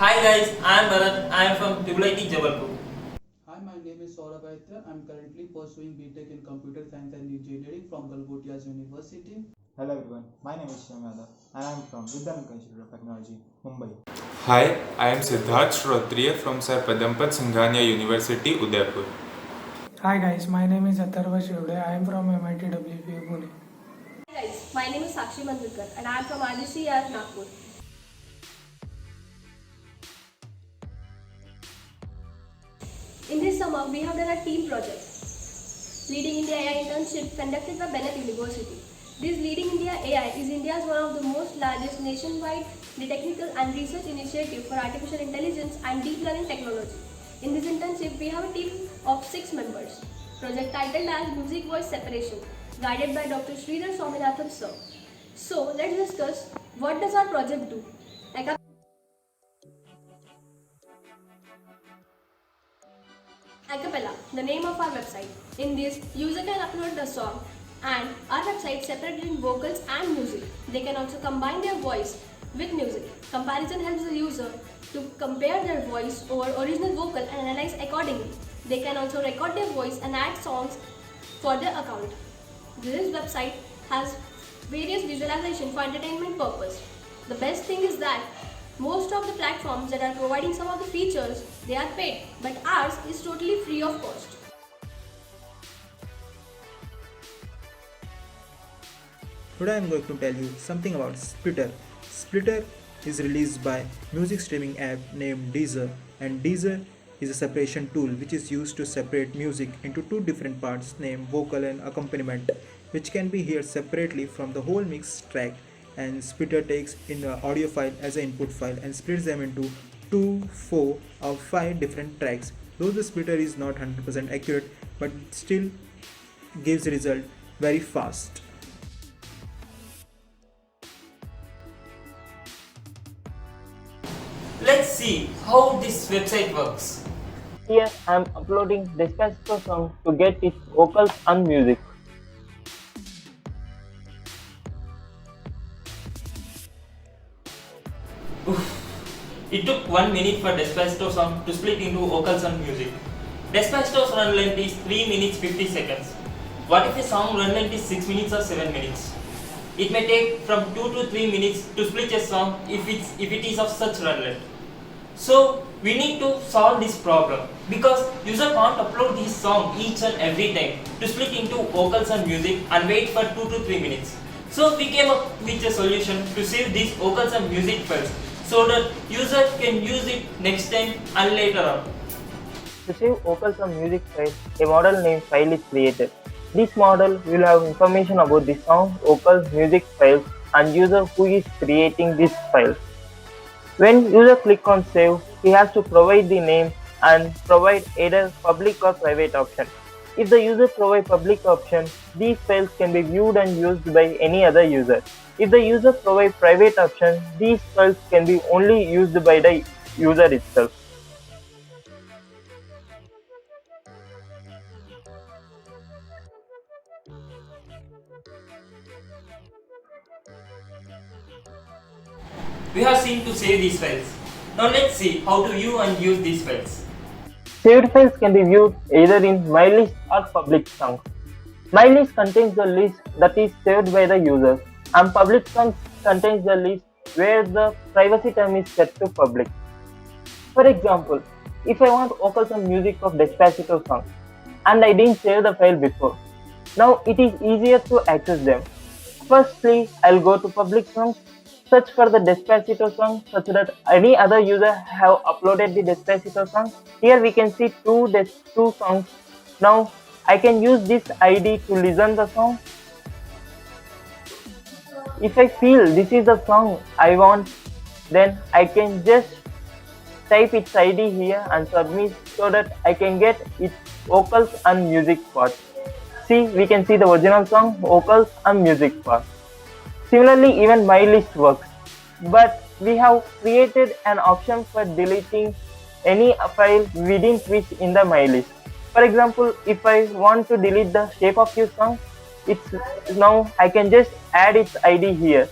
Hi guys, I am Bharat. I am from IIT Jabalpur. Hi, my name is Saurabh Aitra. I'm currently pursuing BTech in Computer Science and Engineering from Galgotias University. Hello everyone, my name is Shyam Yadav and I am from Vidyalanka Institute of Technology, Mumbai. Hi, I am Siddharth Shrotriya from Sir Padampat Singhania University, Udaipur. Hi guys, my name is Atharva Shivde. I am from MIT WPU Pune. Hi guys, my name is Sakshi Mandurkar and I am from RGCR Nagpur. In this summer, we have done a team project, Leading India AI internship conducted by Bennett University. This Leading India AI is India's one of the most largest nationwide technical and research initiative for artificial intelligence and deep learning technology. In this internship, we have a team of 6 members. Project titled as Music Voice Separation, guided by Dr. Sridhar Swaminathan sir. So let's discuss what does our project do. Acapella, the name of our website. In this, user can upload the song and our website separated in vocals and music. They can also combine their voice with music. Comparison helps the user to compare their voice over original vocal and analyze accordingly. They can also record their voice and add songs for their account. This website has various visualization for entertainment purpose. The best thing is that most of the platforms that are providing some of the features, they are paid, but ours is totally free of cost. Today I am going to tell you something about Splitter. Splitter is released by music streaming app named Deezer, and Deezer is a separation tool which is used to separate music into two different parts named vocal and accompaniment, which can be heard separately from the whole mix track, and Splitter takes in the audio file as an input file and splits them into 2, 4 or 5 different tracks. Though the splitter is not 100% accurate, but still gives result very fast. Let's see how this website works. Here I am uploading Despacito song to get its vocals and music. It took 1 minute for Despacito song to split into vocals and music. Despacito's run length is 3 minutes 50 seconds. What if a song run length is 6 minutes or 7 minutes? It may take from 2 to 3 minutes to split a song if it is of such run length. So we need to solve this problem because user can't upload this song each and every time to split into vocals and music and wait for 2 to 3 minutes. So we came up with a solution to save these vocals and music files so that user can use it next time and later on. To save vocals and music files, a model named file is created. This model will have information about the song, vocals, music files and user who is creating these files. When user click on save, he has to provide the name and provide either public or private option. If the user provide public option, these files can be viewed and used by any other user. If the user provide private option, these files can be only used by the user itself. We have seen to save these files. Now let's see how to view and use these files. Saved files can be viewed either in MyList or public songs. MyList contains the list that is saved by the user, and public songs contains the list where the privacy term is set to public. For example, if I want vocals and music of Despacito song and I didn't save the file before, now it is easier to access them. Firstly, I'll go to public songs, search for the Despacito song such that any other user have uploaded the Despacito song. Here we can see two songs. Now I can use this ID to listen the song. If I feel this is the song I want, then I can just type its ID here and submit so that I can get its vocals and music part. See, we can see the original song, vocals and music part. Similarly, even MyList works, but we have created an option for deleting any file we didn't wish in the MyList. For example, if I want to delete the Shape of You song, now I can just add its ID here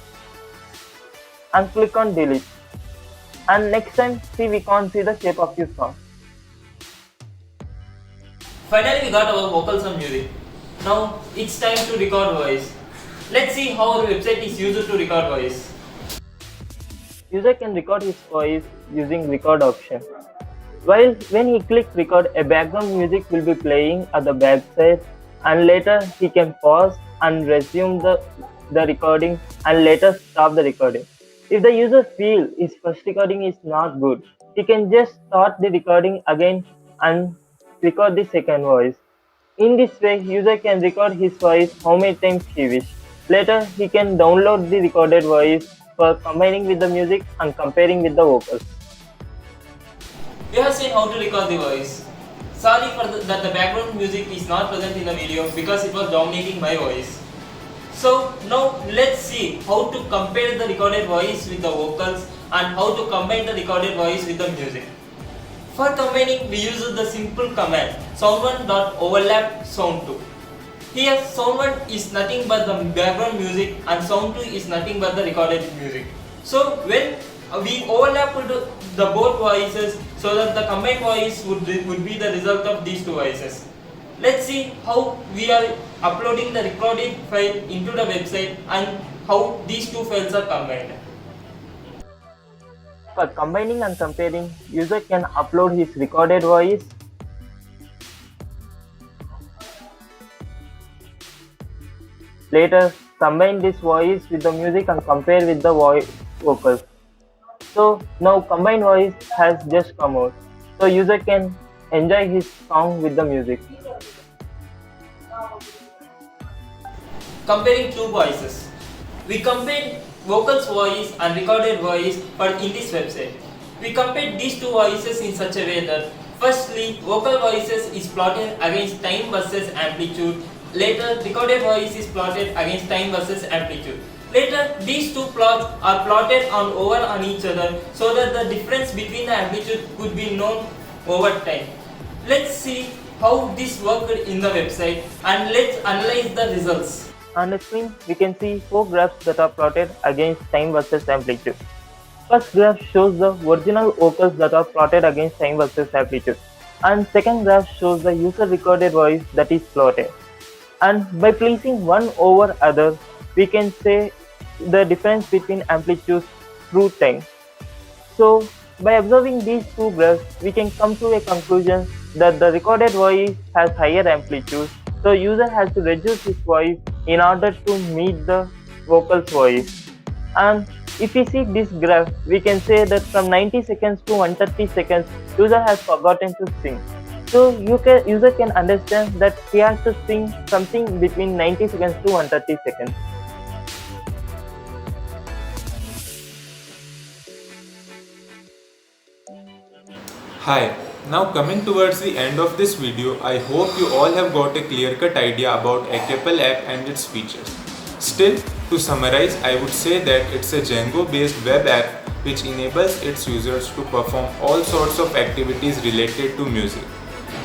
and click on delete. and next time see we can't see the shape of your song. Finally, we got our vocals and music. Now it's time to record voice. Let's see how our website is used to record voice. User can record his voice using record option. While when he clicks record, a background music will be playing at the backside, and later he can pause and resume the recording and later stop the recording. If the user feels his first recording is not good, he can just start the recording again and record the second voice. In this way, user can record his voice how many times he wishes. Later, he can download the recorded voice for combining with the music and comparing with the vocals. We have seen how to record the voice. Sorry for that the background music is not present in the video because it was dominating my voice. So now let's see how to compare the recorded voice with the vocals and how to combine the recorded voice with the music. For combining, we use the simple command sound1.overlap sound2. Here sound1 is nothing but the background music and sound2 is nothing but the recorded music. So when we overlap the both voices so that the combined voice would be the result of these two voices. Let's see how we are uploading the recorded file into the website and how these two files are combined. For combining and comparing, user can upload his recorded voice, later combine this voice with the music and compare with the vocals. So now combined voice has just come out, so user can enjoy his song with the music. Comparing two voices. We compared vocals voice and recorded voice in this website. We compared these two voices in such a way that firstly vocal voices is plotted against time versus amplitude. Later recorded voice is plotted against time versus amplitude. Later these two plots are plotted on each other so that the difference between the amplitude could be known over time. Let's see how this worked in the website and let's analyze the results. On the screen, we can see 4 graphs that are plotted against time versus amplitude. First graph shows the original vocals that are plotted against time versus amplitude, and second graph shows the user recorded voice that is plotted. And by placing one over other, we can say the difference between amplitudes through time. So by observing these two graphs, we can come to a conclusion that the recorded voice has higher amplitude, so user has to reduce his voice in order to meet the vocal's voice. And if we see this graph, we can say that from 90 seconds to 130 seconds, user has forgotten to sing. So user can understand that he has to sing something between 90 seconds to 130 seconds. Hi, now coming towards the end of this video, I hope you all have got a clear-cut idea about Acapel app and its features. Still, to summarize, I would say that it's a Django-based web app which enables its users to perform all sorts of activities related to music.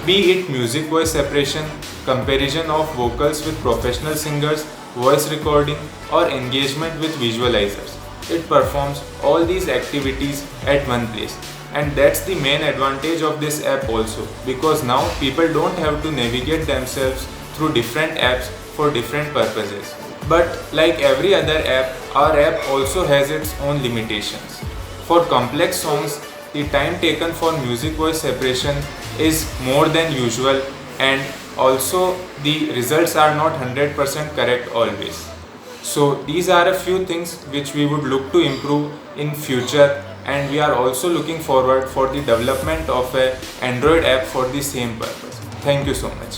Be it music voice separation, comparison of vocals with professional singers, voice recording, or engagement with visualizers. It performs all these activities at one place. And that's the main advantage of this app also, because now people don't have to navigate themselves through different apps for different purposes. But like every other app, our app also has its own limitations. For complex songs, the time taken for music voice separation is more than usual, and also the results are not 100% correct always. So these are a few things which we would look to improve in future, and we are also looking forward for the development of an Android app for the same purpose. Thank you so much.